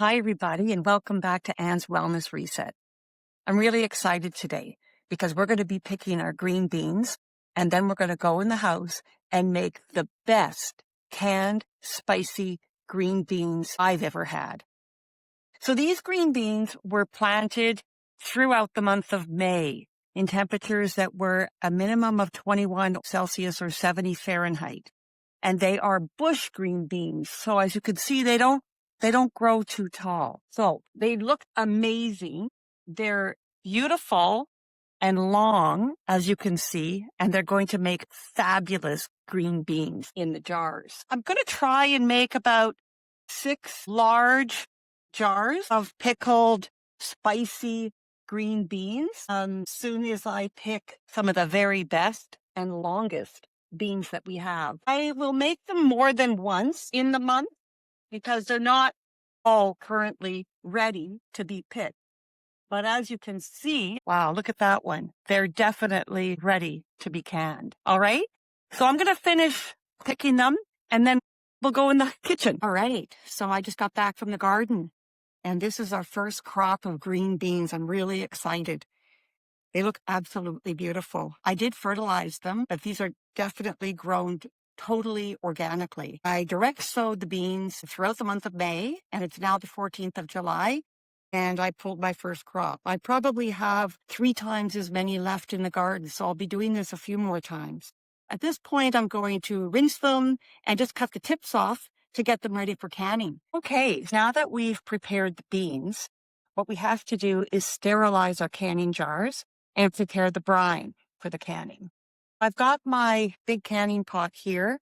Hi, everybody, and welcome back to Anne's Wellness Reset. I'm really excited today because we're going to be picking our green beans, and then we're going to go in the house and make the best canned, spicy green beans I've ever had. So these green beans were planted throughout the month of May in temperatures that were a minimum of 21 Celsius or 70 Fahrenheit. And they are bush green beans. So as you can see, they don't grow too tall. So they look amazing. They're beautiful and long, as you can see, and they're going to make fabulous green beans in the jars. I'm going to try and make about 6 large jars of pickled, spicy green beans soon as I pick some of the very best and longest beans that we have. I will make them more than once in the month because they're not all currently ready to be picked. But as you can see, wow, look at that one. They're definitely ready to be canned. All right. So I'm going to finish picking them and then we'll go in the kitchen. All right. So I just got back from the garden and this is our first crop of green beans. I'm really excited. They look absolutely beautiful. I did fertilize them, but these are definitely grown totally organically. I direct sowed the beans throughout the month of May, and it's now the 14th of July, and I pulled my first crop. I probably have 3 times as many left in the garden, so I'll be doing this a few more times. At this point, I'm going to rinse them and just cut the tips off to get them ready for canning. Okay, now that we've prepared the beans, what we have to do is sterilize our canning jars and prepare the brine for the canning. I've got my big canning pot here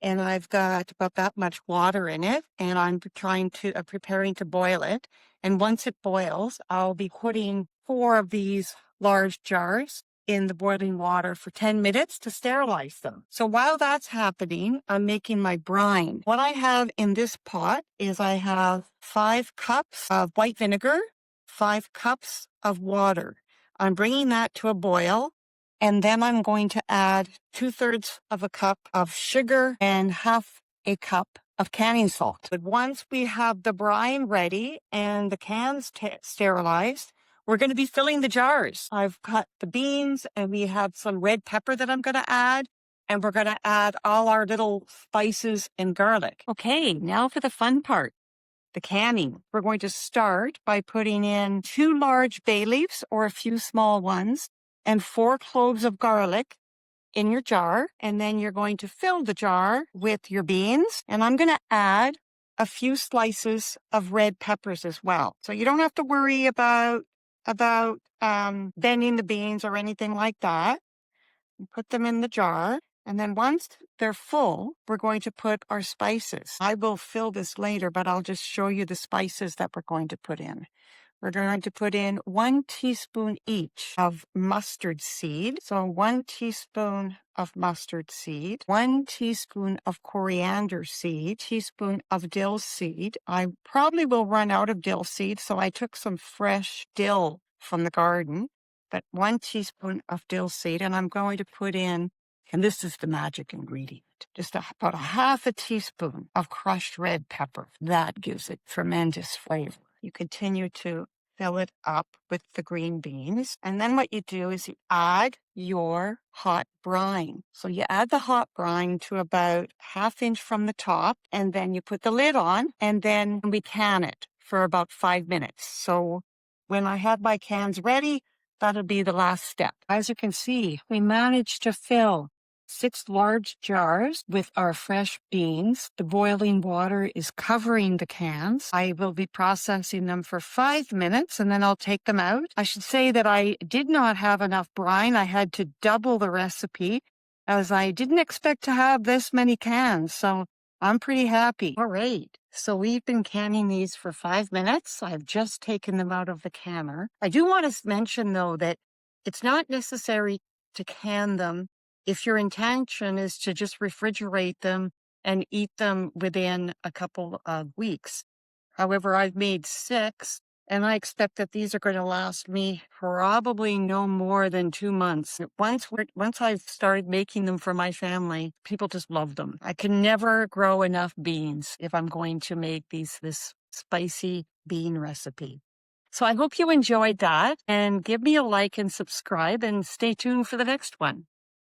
and I've got about that much water in it and I'm preparing to boil it. And once it boils, I'll be putting 4 of these large jars in the boiling water for 10 minutes to sterilize them. So while that's happening, I'm making my brine. What I have in this pot is I have 5 cups of white vinegar, 5 cups of water. I'm bringing that to a boil, and then I'm going to add 2/3 of a cup of sugar and half a cup of canning salt. But once we have the brine ready and the cans sterilized, we're going to be filling the jars. I've cut the beans and we have some red pepper that I'm going to add, and we're going to add all our little spices and garlic. Okay, now for the fun part. The canning. We're going to start by putting in 2 large bay leaves or a few small ones and 4 cloves of garlic in your jar. And then you're going to fill the jar with your beans. And I'm going to add a few slices of red peppers as well. So you don't have to worry about bending the beans or anything like that. Put them in the jar. And then once they're full, we're going to put our spices. I will fill this later, but I'll just show you the spices that we're going to put in. We're going to put in 1 teaspoon each of mustard seed. So 1 teaspoon of mustard seed, 1 teaspoon of coriander seed, teaspoon of dill seed. I probably will run out of dill seed, so I took some fresh dill from the garden, but 1 teaspoon of dill seed. And I'm going to put in, and this is the magic ingredient, just about a half a teaspoon of crushed red pepper. That gives it tremendous flavor. You continue to fill it up with the green beans. And then what you do is you add your hot brine. So you add the hot brine to about 1/2 inch from the top, and then you put the lid on, and then we can it for about 5 minutes. So when I have my cans ready, that'll be the last step. As you can see, we managed to fill 6 large jars with our fresh beans. The boiling water is covering the cans. I will be processing them for 5 minutes and then I'll take them out. I should say that I did not have enough brine. I had to double the recipe as I didn't expect to have this many cans. So I'm pretty happy. All right. So we've been canning these for 5 minutes. I've just taken them out of the canner. I do want to mention, though, that it's not necessary to can them if your intention is to just refrigerate them and eat them within a couple of weeks. However, I've made 6, and I expect that these are going to last me probably no more than 2 months. Once I've started making them for my family, people just love them. I can never grow enough beans if I'm going to make this spicy bean recipe. So I hope you enjoyed that, and give me a like and subscribe and stay tuned for the next one.